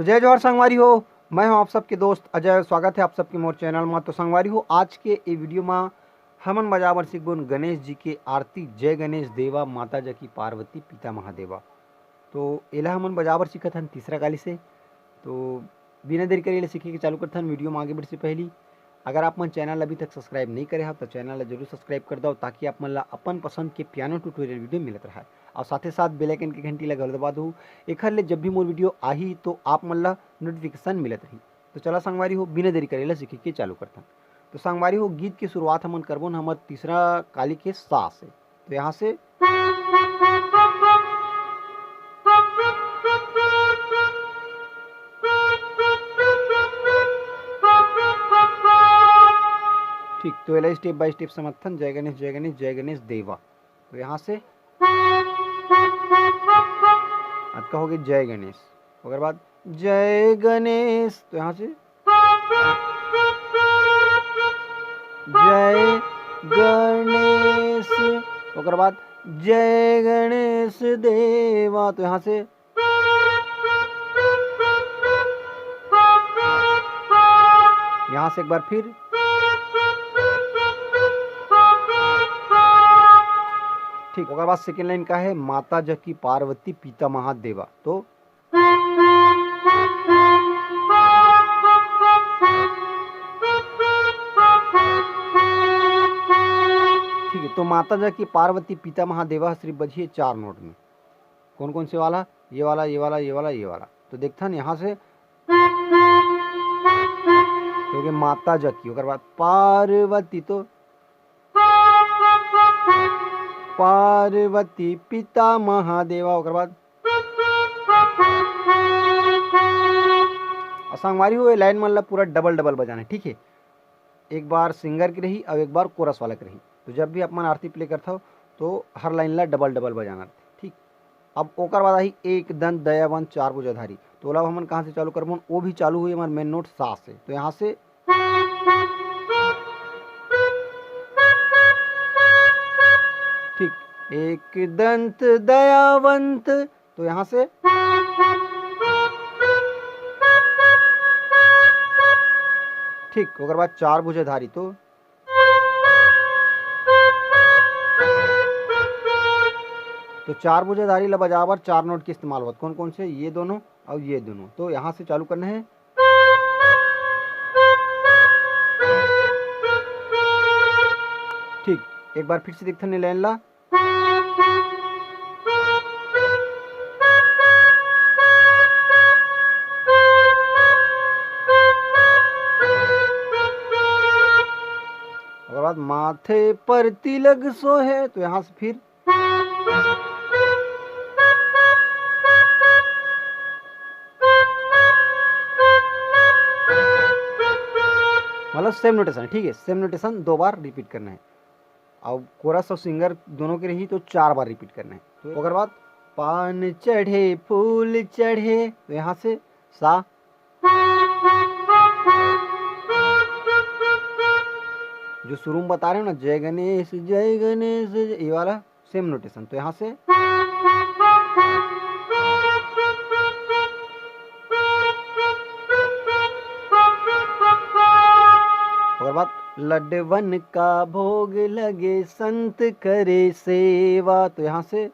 तो जय जवाहर संगवारी हो। मैं हूं आप सबके दोस्त अजय। स्वागत है आप सबके मोर चैनल में। तो संगवारी हो, आज के ये वीडियो में हमन बजाबर सीखबोन गणेश जी के आरती। जय गणेश देवा, माता जी की पार्वती, पिता महादेवा। तो एला हमन बजाबर सीखत हन तीसरा गाली से। तो बिना देरी करे सीखे के चालू करते हन। वीडियो में आगे बढ़े से पहले अगर आप मन चैनल अभी तक सब्सक्राइब नहीं करे हो तो चैनल ला जरूर सब्सक्राइब कर दो, ताकि आप मन ला अपन पसंद के पियानो ट्यूटोरियल वीडियो मिलत रहा। और साथ ही साथ बेल आइकन की घंटी ला घलो दबा दो, एखर ले जब भी मोर वीडियो आही तो आप मन ला नोटिफिकेशन मिलत रही। तो चला संगवारी हो, बिना देरी करे सीखे के चालू करते हैं। तो संगवारी हो, गीत की शुरुआत हमन करबोन हमर तीसरा काली के सा से। तो यहाँ से ठीक। तो एला स्टेप बाय स्टेप समर्थन। जय गणेश जय गणेश जय गणेश देवा। तो यहाँ से आज कहोगे जय गणेश, अगर बाद जय गणेश। तो यहाँ से जय गणेश, अगर बाद जय गणेश देवा। तो यहाँ से एक बार फिर ठीक। ओकर बाद सेकेंड लाइन का है माता जी की पार्वती, पिता महादेवा। तो ठीक है। तो माता जी की पार्वती, पिता महादेवा सिर्फ बजिए 4 नोट में। कौन कौन से वाला? ये वाला, ये वाला, ये वाला, ये वाला। तो देखता न यहाँ से क्योंकि माता जी की, ओकर बाद पार्वती। तो पार्वती, पिता महादेवा, ओकर बाद संगवारी हुए लाइन मन ला पूरा डबल डबल बजाना है। ठीक है, एक बार सिंगर की रही और एक बार कोरस वाला की रही। तो जब भी अपन आरती प्ले करता हो तो हर लाइन ला डबल डबल बजाना। ठीक। अब ओकर बाद आई एक दंत दयावंत चार भुजाधारी। तो ओला हमन कहाँ से चालू करबोन? वो भी चालू हुई हमारे मेन नोट सा से। तो यहाँ से ठीक, एक दंत दयावंत। तो यहाँ से ठीक। ओकर बाद चार भुजाधारी। तो चार भुजाधारी ला बजावर 4 नोट के इस्तेमाल होता। कौन कौन से? ये दोनों और ये दोनों। तो यहाँ से चालू करना है। ठीक। एक बार फिर से देखते हैं लाइन ला। और बाद माथे पर तिलक सोहे। तो यहाँ से फिर मतलब सेम नोटेशन। ठीक है, सेम नोटेशन 2 बार रिपीट करना है। अब कोरस और सिंगर दोनों की रही तो 4 बार रिपीट करना है। तो अगर बात पान चढ़े फूल चढ़े। तो यहाँ से सा। जो शुरू में बता रहे हो ना, जय गणेश जय गणेश, ये वाला सेम नोटेशन। तो यहाँ से और बात लड्डवन का भोग लगे संत करे सेवा। तो यहाँ से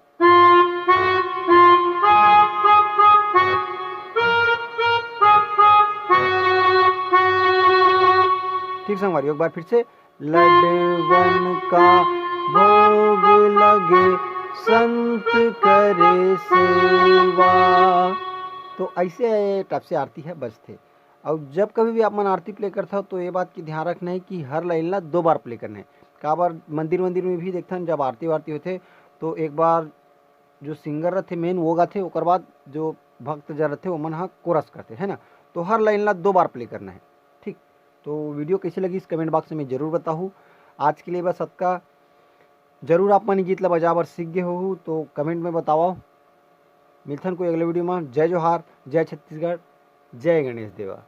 ठीक संगवारी, एक बार फिर से लड्डवन का भोग लगे संत करे सेवा। तो ऐसे टाइप से आरती है बजते। और जब कभी भी आप मन आरती प्ले करता हो तो ये बात की ध्यान रखना है कि हर लाइन ला 2 बार प्ले करना है। का बार मंदिर में भी देखते हैं जब आरती वारती होते तो एक बार जो सिंगर रहते मेन वो गाते, ओकर बाद जो भक्त जन रहते वो मन हाँ कोरस करते है ना। तो हर लाइन ला 2 बार प्ले करना है। ठीक। तो वीडियो कैसी लगी इस कमेंट बॉक्स में जरूर बताऊँ। आज के लिए बस सबका जरूर आप मन गीत ला बजाबर सीख गए हो तो कमेंट में बताओ। मिलथन कोई अगले वीडियो में। जय जोहार, जय छत्तीसगढ़, जय गणेश देवा।